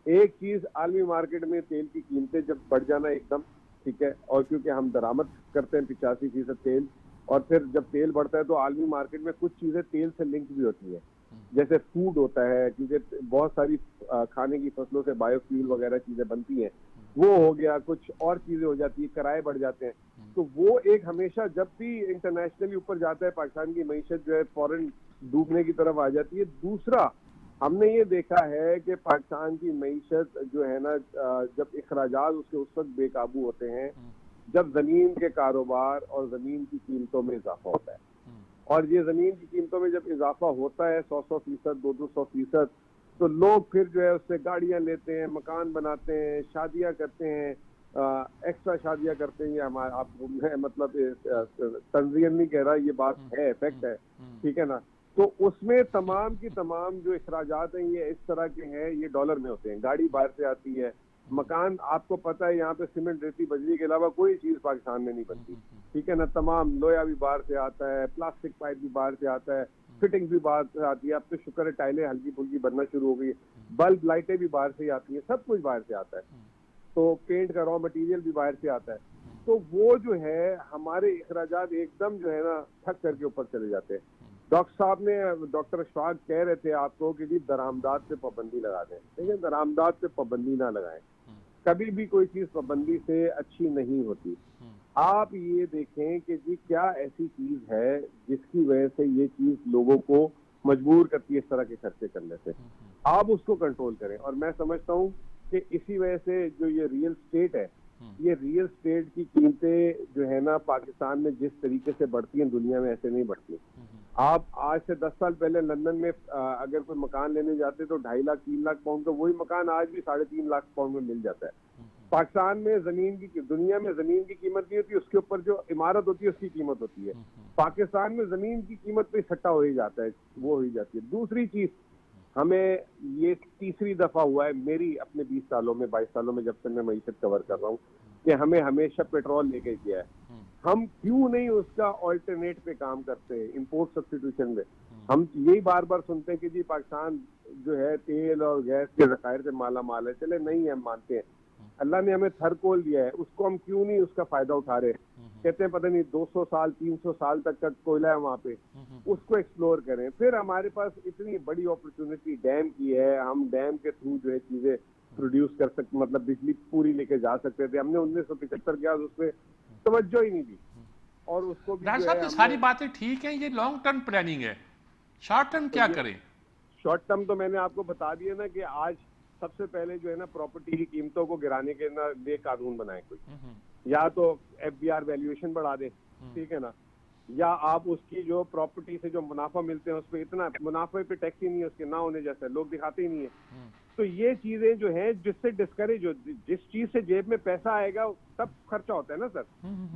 एक चीज आलमी मार्केट में तेल की कीमतें जब बढ़ जाना एकदम, ठीक है, और क्योंकि हम दरामद करते हैं 85% तेल, और फिर जब तेल बढ़ता है तो आलमी मार्केट में कुछ चीजें तेल से लिंक भी होती है, जैसे फूड होता है, क्योंकि बहुत सारी खाने की फसलों से बायोफ्यूल वगैरह चीजें बनती हैं, वो हो गया, कुछ और चीजें हो जाती है, किराए बढ़ जाते हैं। तो वो एक हमेशा जब भी इंटरनेशनली ऊपर जाता है पाकिस्तान की मईशत जो है फौरन डूबने की तरफ आ जाती है। दूसरा, हमने ये देखा है कि पाकिस्तान की मईशत जो है ना, जब इखराजात उसके उस वक्त बेकाबू होते हैं जब जमीन के कारोबार और जमीन की कीमतों में इजाफा होता है। और ये जमीन की कीमतों में जब इजाफा होता है 100-100%, 200-200%, तो लोग फिर जो है उससे गाड़ियां लेते हैं, मकान बनाते हैं, शादियां करते हैं, एक्स्ट्रा शादियां करते हैं। ये हमारा, आप मतलब तंजीम नहीं कह रहा, ये बात है, फैक्ट है, ठीक है ना। तो उसमें तमाम की तमाम जो इखराजात हैं ये इस तरह के हैं, ये डॉलर में होते हैं। गाड़ी बाहर से आती है, मकान, आपको पता है यहाँ पे सीमेंट, रेती, बजरी के अलावा कोई चीज पाकिस्तान में नहीं बनती, ठीक है ना। तमाम लोया भी बाहर से आता है, प्लास्टिक पाइप भी बाहर से आता है, फिटिंग भी बाहर से आती है। अब तो शुक्र है टाइलें हल्की फुल्की बनना शुरू हो गई, बल्ब लाइटें भी बाहर से ही आती है, सब कुछ बाहर से आता है। तो पेंट का रॉ मटेरियल भी बाहर से आता है। तो वो जो है हमारे इखराजात एकदम जो है ना ठक करके ऊपर चले जाते हैं। डॉक्टर साहब ने, डॉक्टर अशफाक कह रहे थे आपको कि जी दरामदात पे पाबंदी लगा दें, लेकिन दरामदात पे पाबंदी ना लगाएं। कभी भी कोई चीज पाबंदी से अच्छी नहीं होती। आप ये देखें कि जी क्या ऐसी चीज है जिसकी वजह से ये चीज लोगों को मजबूर करती है इस तरह के खर्चे करने से, आप उसको कंट्रोल करें। और मैं समझता हूँ कि इसी वजह से जो ये रियल स्टेट है, ये रियल स्टेट की कीमतें जो है ना पाकिस्तान में जिस तरीके से बढ़ती हैं दुनिया में ऐसे नहीं बढ़ती। आप आज से 10 साल पहले लंदन में अगर कोई मकान लेने जाते तो 2.5 लाख 3 लाख पाउंड का वही मकान आज भी 3.5 लाख पाउंड में मिल जाता है। पाकिस्तान में जमीन की, दुनिया में जमीन की कीमत नहीं होती, उसके ऊपर जो इमारत होती है उसकी कीमत होती है। पाकिस्तान में जमीन की कीमत पे इकट्ठा हो ही जाता है, वो हो ही जाती है। दूसरी चीज, हमें ये तीसरी दफा हुआ है मेरी अपने 20 सालों में, 22 सालों में, जब से मैं मईशत कवर कर रहा हूँ, कि हमें हमेशा पेट्रोल लेके गया है। हम क्यों नहीं उसका ऑल्टरनेट पे काम करते हैं, इंपोर्ट सब्स्टिट्यूशन में। हम यही बार बार सुनते हैं कि जी पाकिस्तान जो है तेल और गैस के ज़खायर से माला माल है। चले नहीं, हम मानते हैं अल्लाह ने हमें थरकोल दिया है, उसको हम क्यों नहीं उसका फायदा उठा रहे। कहते हैं पता नहीं 200 साल 300 साल तक का कोयला है वहाँ पे, उसको एक्सप्लोर करें। फिर हमारे पास इतनी बड़ी अपॉर्चुनिटी डैम की है, हम डैम के थ्रू जो है चीजें प्रोड्यूस कर सकते, मतलब बिजली पूरी लेके जा सकते थे। हमने 1975 के बाद उस पर तवज्जो ही नहीं दी, और उसको भी साहब ये सारी बातें ठीक हैं, ये लॉन्ग टर्म प्लानिंग है, शॉर्ट टर्म क्या करें? शॉर्ट टर्म तो मैंने आपको बता दिया ना कि आज सबसे पहले जो है ना प्रॉपर्टी की कीमतों को गिराने के ना लिए कानून बनाए कोई, या तो FBR वैल्यूएशन बढ़ा दे, ठीक है ना, या आप उसकी जो प्रॉपर्टी से जो मुनाफा मिलते हैं उस पर इतना मुनाफे पे टैक्स ही नहीं है उसके ना होने जैसा, लोग दिखाते ही नहीं है। तो ये चीजें जो है जिससे डिस्करेज हो, जिस चीज से जेब में पैसा आएगा तब खर्चा होता है ना सर।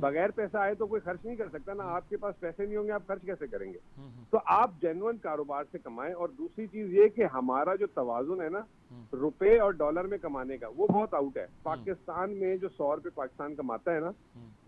बगैर पैसा आए तो कोई खर्च नहीं कर सकता ना, आपके पास पैसे नहीं होंगे आप खर्च कैसे करेंगे। तो आप जेन्युइन कारोबार से कमाएं। और दूसरी चीज ये कि हमारा जो तवाजुन है ना रुपए और डॉलर में कमाने का, वो बहुत आउट है। पाकिस्तान में जो 100 रुपए पाकिस्तान कमाता है ना,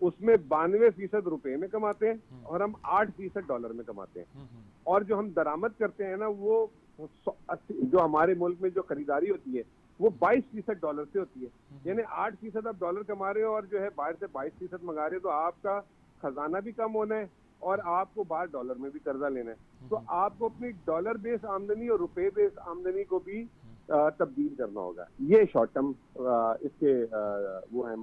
उसमें 92% रुपए में कमाते हैं और हम 8% डॉलर में कमाते हैं। और जो हम दरामद करते हैं ना, वो जो हमारे मुल्क में जो खरीदारी होती है वो 22% डॉलर से होती है। यानी 8% आप डॉलर कमा रहे हो और जो है बाहर से 22% मंगा रहे हो, तो आपका खजाना भी कम होना है और आपको बाहर डॉलर में भी कर्जा लेना है। तो आपको अपनी डॉलर बेस आमदनी और रुपए बेस आमदनी को भी तब्दील करना होगा। ये शॉर्ट टर्म इसके वो है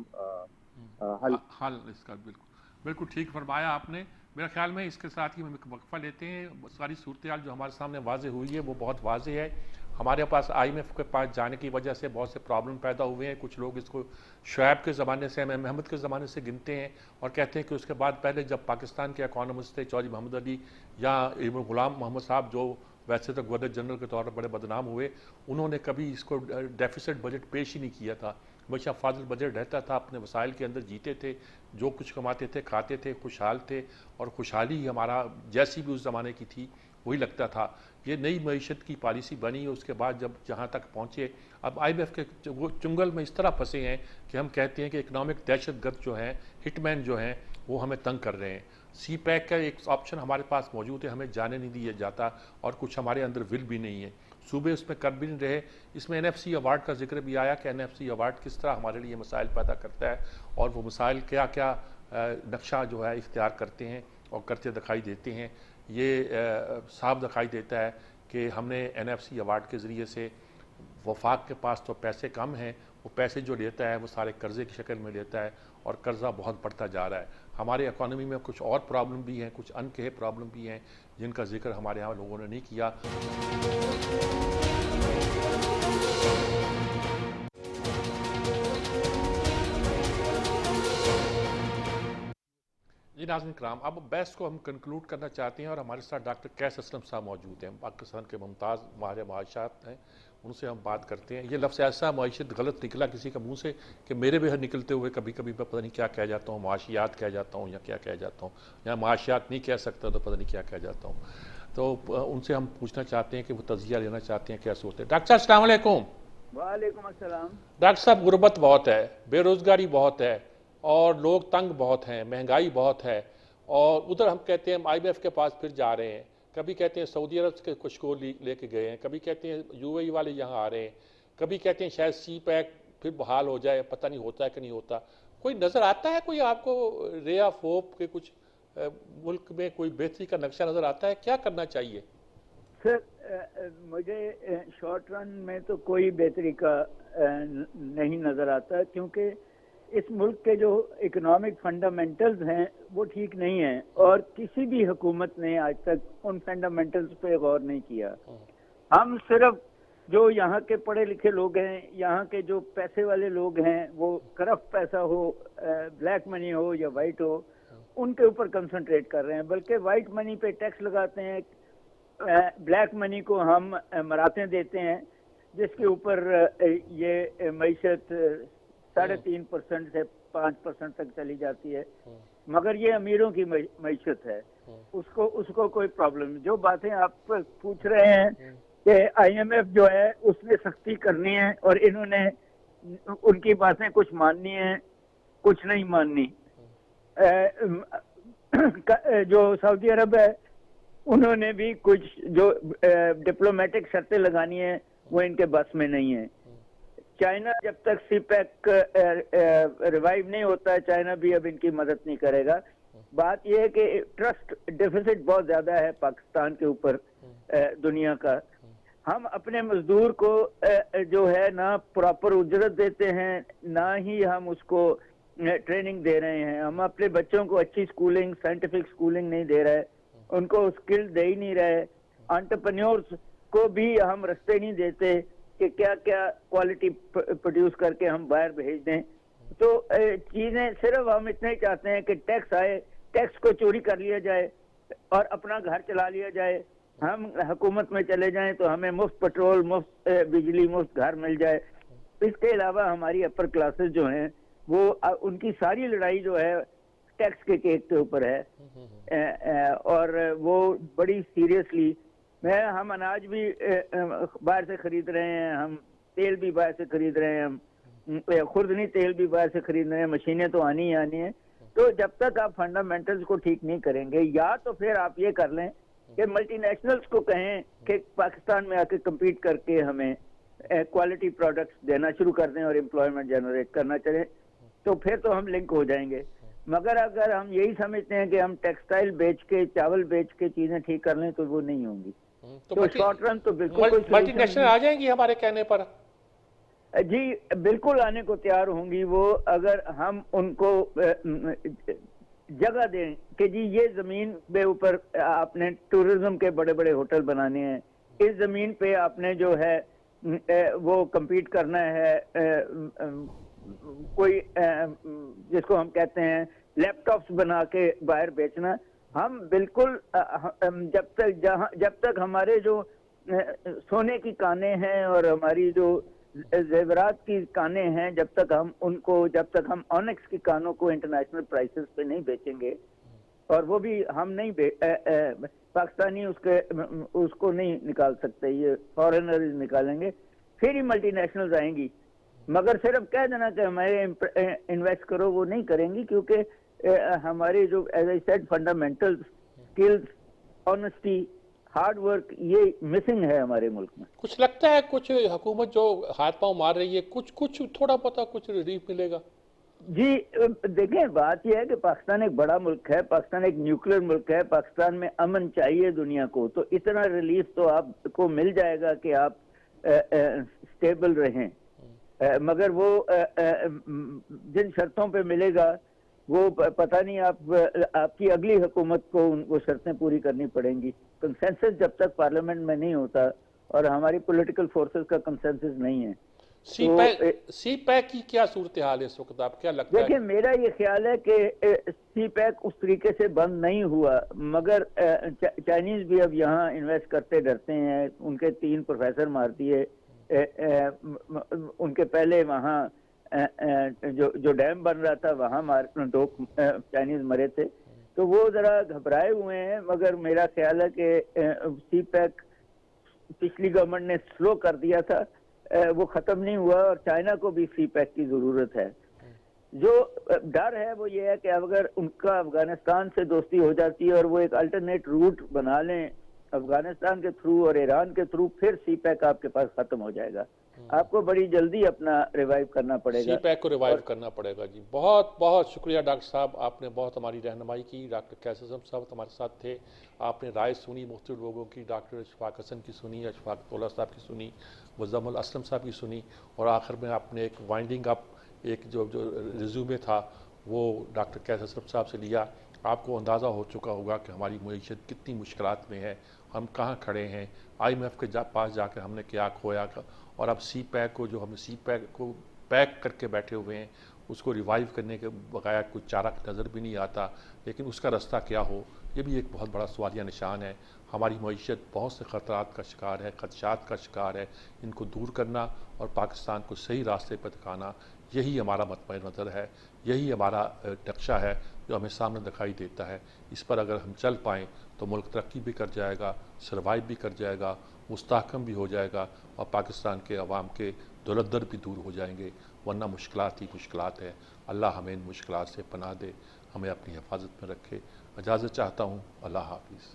हल इसका। बिल्कुल बिल्कुल ठीक फरमाया आपने। मेरा ख्याल में इसके साथ ही हम एक वक्फा लेते हैं। सारी सूरत हाल जो हमारे सामने वाजे हुई है वो बहुत वाजे है। हमारे पास IMF के पास जाने की वजह से बहुत से प्रॉब्लम पैदा हुए हैं। कुछ लोग इसको शुएब के ज़माने से, महमद के ज़माने से गिनते हैं और कहते हैं कि उसके बाद पहले जब पाकिस्तान के इकोनॉमिस्ट थे चौधरी मोहम्मद अली या इब्न गुलाम मोहम्मद साहब, जो वैसे तो गवर्नर जनरल के तौर पर बड़े बदनाम हुए, उन्होंने कभी इसको डेफिसिट बजट पेश ही नहीं किया था। हमेशा फाजिल बजट रहता था, अपने वसाइल के अंदर जीते थे, जो कुछ कमाते थे खाते थे, खुशहाल थे। और खुशहाली ही हमारा जैसी भी उस ज़माने की थी वही लगता था। ये नई मईशत की पॉलिसी बनी, उसके बाद जब जहाँ तक पहुँचे, अब IMF के वो चुंगल में इस तरह फंसे हैं कि हम कहते हैं कि इकनॉमिक दहशतगर्द जो हैं, हिटमैन जो हैं, वो हमें तंग कर रहे हैं। CPEC का एक ऑप्शन हमारे पास मौजूद है, हमें जाने नहीं दिया जाता और कुछ हमारे अंदर विल भी नहीं है। सूबे उसमें कर भी नहीं रहे। इसमें NFC अवार्ड का जिक्र भी आया कि NFC अवार्ड किस तरह हमारे लिए मसाइल पैदा करता है और वो मसाइल क्या क्या नक्शा जो है इख्तियार करते हैं और करते दिखाई देते हैं। ये साफ दिखाई देता है कि हमने NFC अवार्ड के ज़रिए से वफाक के पास तो पैसे कम हैं, वो पैसे जो लेता है वो सारे कर्ज़े की शक्ल में लेता है और कर्ज़ा बहुत बढ़ता जा रहा है। हमारे इकॉनमी में कुछ और प्रॉब्लम भी हैं, कुछ अनकहे प्रॉब्लम भी हैं जिनका जिक्र हमारे यहाँ लोगों ने नहीं किया। जी नाज़रीन कराम, अब बहस को हम कंक्लूड करना चाहते हैं और हमारे साथ डॉक्टर कैस असलम साहब मौजूद हैं, पाकिस्तान के मुमताज़ माहिर माशियात हैं, उनसे हम बात करते हैं। ये लफ्ज़ ऐसा माशियत गलत निकला किसी के मुंह से कि मेरे भी निकलते हुए कभी कभी मैं पता नहीं क्या कह जाता हूँ, माशियात कह जाता हूँ या क्या कह जाता हूँ, या माशियात नहीं कह सकता तो पता नहीं क्या कह जाता हूँ। तो उनसे हम पूछना चाहते हैं कि वो तज़किया लेना चाहते हैं, कैसे होते हैं। डॉक्टर साहब अस्सलाम वालेकुम। वालेकुम अस्सलाम। डॉक्टर साहब, गुर्बत बहुत है, बेरोज़गारी बहुत है और लोग तंग बहुत हैं, महंगाई बहुत है, और उधर हम कहते हैं हम IMF के पास फिर जा रहे हैं, कभी कहते हैं सऊदी अरब के कुछ को लेके गए हैं, कभी कहते हैं UAE वाले यहाँ आ रहे हैं, कभी कहते हैं शायद CPEC फिर बहाल हो जाए, पता नहीं होता है कि नहीं होता। कोई नज़र आता है कोई आपको रे ऑफ होप के कुछ मुल्क में कोई बेहतरी का नक्शा नज़र आता है? क्या करना चाहिए? सर मुझे शॉर्ट रन में तो कोई बेहतरी का नहीं नज़र आता, क्योंकि इस मुल्क के जो इकोनॉमिक फंडामेंटल्स हैं वो ठीक नहीं हैं और किसी भी हुकूमत ने आज तक उन फंडामेंटल्स पे गौर नहीं किया। हम सिर्फ जो यहाँ के पढ़े लिखे लोग हैं, यहाँ के जो पैसे वाले लोग हैं, वो करप्ट पैसा हो, ब्लैक मनी हो या वाइट हो, उनके ऊपर कंसंट्रेट कर रहे हैं। बल्कि वाइट मनी पे टैक्स लगाते हैं, ब्लैक मनी को हम मराते देते हैं, जिसके ऊपर ये मईशत 3.5% से 5% तक चली जाती है। मगर ये अमीरों की मईशत है, उसको कोई प्रॉब्लम नहीं। जो बातें आप पूछ रहे हैं कि IMF जो है उसने सख्ती करनी है और इन्होंने उनकी बातें कुछ माननी है, कुछ नहीं माननी। जो सऊदी अरब है उन्होंने भी कुछ जो डिप्लोमेटिक शर्तें लगानी है वो इनके बस में नहीं है। चाइना जब तक CPEC रिवाइव नहीं होता है, चाइना भी अब इनकी मदद नहीं करेगा। बात यह है कि ट्रस्ट डेफिसिट बहुत ज्यादा है पाकिस्तान के ऊपर दुनिया का। हम अपने मजदूर को जो है ना प्रॉपर उजरत देते हैं, ना ही हम उसको ट्रेनिंग दे रहे हैं। हम अपने बच्चों को अच्छी स्कूलिंग, साइंटिफिक स्कूलिंग नहीं दे रहे, उनको स्किल दे ही नहीं रहे। एंटरप्रेन्योर्स को भी हम रास्ते नहीं देते कि क्या क्या क्वालिटी प्रोड्यूस करके हम बाहर भेज दें। तो चीजें सिर्फ हम इतना ही चाहते हैं कि टैक्स आए, टैक्स को चोरी कर लिया जाए और अपना घर चला लिया जाए। हम हुकूमत में चले जाएं तो हमें मुफ्त पेट्रोल, मुफ्त बिजली, मुफ्त घर मिल जाए। इसके अलावा हमारी अपर क्लासेस जो हैं वो उनकी सारी लड़ाई जो है टैक्स के केक के ऊपर है और वो बड़ी सीरियसली हम अनाज भी बाहर से खरीद रहे हैं, हम तेल भी बाहर से खरीद रहे हैं, हम खुर्दनी तेल भी बाहर से खरीद रहे हैं, मशीनें तो आनी ही आनी है। तो जब तक आप फंडामेंटल्स को ठीक नहीं करेंगे, या तो फिर आप ये कर लें कि मल्टीनेशनल्स को कहें कि पाकिस्तान में आके कम्पीट करके हमें क्वालिटी प्रोडक्ट्स देना शुरू कर दें और एम्प्लॉयमेंट जनरेट करना चले, तो फिर तो हम लिंक हो जाएंगे। मगर अगर हम यही समझते हैं कि हम टेक्सटाइल बेच के, चावल बेच के चीजें ठीक कर लें तो वो नहीं होंगी। तो शॉर्ट रन तो बिल्कुल मल्टीनेशनल आ जाएंगी हमारे कहने पर। जी बिल्कुल आने को तैयार होंगी वो, अगर हम उनको जगह दें कि जी ये जमीन पे ऊपर आपने टूरिज्म के बड़े बड़े होटल बनाने हैं, इस जमीन पे आपने जो है वो compete करना है। कोई जिसको हम कहते हैं लैपटॉप्स बना के बाहर बेचना, हम बिल्कुल जब तक हमारे जो सोने की कानें हैं और हमारी जो जेवरात की कानें हैं, जब तक हम ऑनिक्स की कानों को इंटरनेशनल प्राइसेस पे नहीं बेचेंगे, और वो भी हम नहीं पाकिस्तानी उसको नहीं निकाल सकते, ये फॉरेनर निकालेंगे, फिर ही मल्टीनेशनल्स आएंगी। मगर सिर्फ कह देना कि हमारे इन्वेस्ट करो, वो नहीं करेंगी, क्योंकि हमारे जो as I said fundamental skills, honesty, hard work ये मिसिंग है हमारे मुल्क में। कुछ लगता है कुछ हुकूमत जो हाथ पांव मार रही है, कुछ कुछ थोड़ा बहुत कुछ रिलीफ मिलेगा? जी देखें, बात यह है कि पाकिस्तान एक बड़ा मुल्क है, पाकिस्तान एक न्यूक्लियर मुल्क है, पाकिस्तान में अमन चाहिए दुनिया को, तो इतना रिलीफ तो आपको मिल जाएगा कि आप स्टेबल रहें। मगर वो जिन शर्तों पे मिलेगा वो पता नहीं, आपकी अगली हुकूमत को वो शर्तें पूरी करनी पड़ेंगी। कंसेंसस जब तक पार्लियामेंट में नहीं होता और हमारी पॉलिटिकल फोर्सेस का कंसेंसस नहीं है, सी पैक की क्या सूरत हाल है इस वक्त, आप क्या लगता है? देखिए मेरा ये ख्याल है कि सी पैक उस तरीके से बंद नहीं हुआ, मगर चाइनीज भी अब यहाँ इन्वेस्ट करते डरते हैं। उनके 3 प्रोफेसर मार दिए, उनके पहले वहाँ जो डैम बन रहा था वहाँ 2 चाइनीज मरे थे, तो वो जरा घबराए हुए हैं। मगर मेरा ख्याल है कि सी पैक पिछली गवर्नमेंट ने स्लो कर दिया था, वो खत्म नहीं हुआ और चाइना को भी सी पैक की जरूरत है। जो डर है वो ये है कि अगर उनका अफगानिस्तान से दोस्ती हो जाती है और वो एक अल्टरनेट रूट बना लें अफगानिस्तान के थ्रू और ईरान के थ्रू, फिर सी पैक आपके पास खत्म हो जाएगा। आपको बड़ी जल्दी अपना रिवाइव करना पड़ेगा, सी पैक को रिवाइव करना पड़ेगा। जी बहुत बहुत शुक्रिया डॉक्टर साहब, आपने बहुत हमारी रहनुमाई की। डॉक्टर कैसर साहब हमारे साथ थे, आपने राय सुनी मुख्तलिफ लोगों की, डॉक्टर अशफाक हसन की सुनी, अशफाक तौला साहब की सुनी, मुज़म्मिल असलम साहब की सुनी, और आखिर में आपने एक वाइंडिंग अप एक जो रिज्यूमे था वो डॉक्टर कैसर साहब से लिया। आपको अंदाज़ा हो चुका होगा कि हमारी मईशत कितनी मुश्किलात में है, हम कहाँ खड़े हैं, IMF के पास जाकर हमने क्या खोया, और अब सी पैक को जो हम सी पैक को पैक करके बैठे हुए हैं उसको रिवाइव करने के बगैर कुछ चारा नज़र भी नहीं आता। लेकिन उसका रास्ता क्या हो, ये भी एक बहुत बड़ा सवालिया निशान है। हमारी मईशत बहुत से ख़तरात का शिकार है, खदशात का शिकार है। इनको दूर करना और पाकिस्तान को सही रास्ते पर दिखाना, यही हमारा मतमय नज़र है, यही हमारा नक्शा है जो हमें सामने दिखाई देता है। इस पर अगर हम चल पाएँ तो मुल्क तरक्की भी कर जाएगा, सर्वाइव भी कर जाएगा, मुस्तहकम भी हो जाएगा, और पाकिस्तान के अवाम के दुलद्दर भी दूर हो जाएंगे। वरना मुश्किलात ही मुश्किलात है। अल्लाह हमें इन मुश्किलात से पनाह दे, हमें अपनी हिफाजत में रखे। इजाज़त चाहता हूँ। अल्लाह हाफिज़।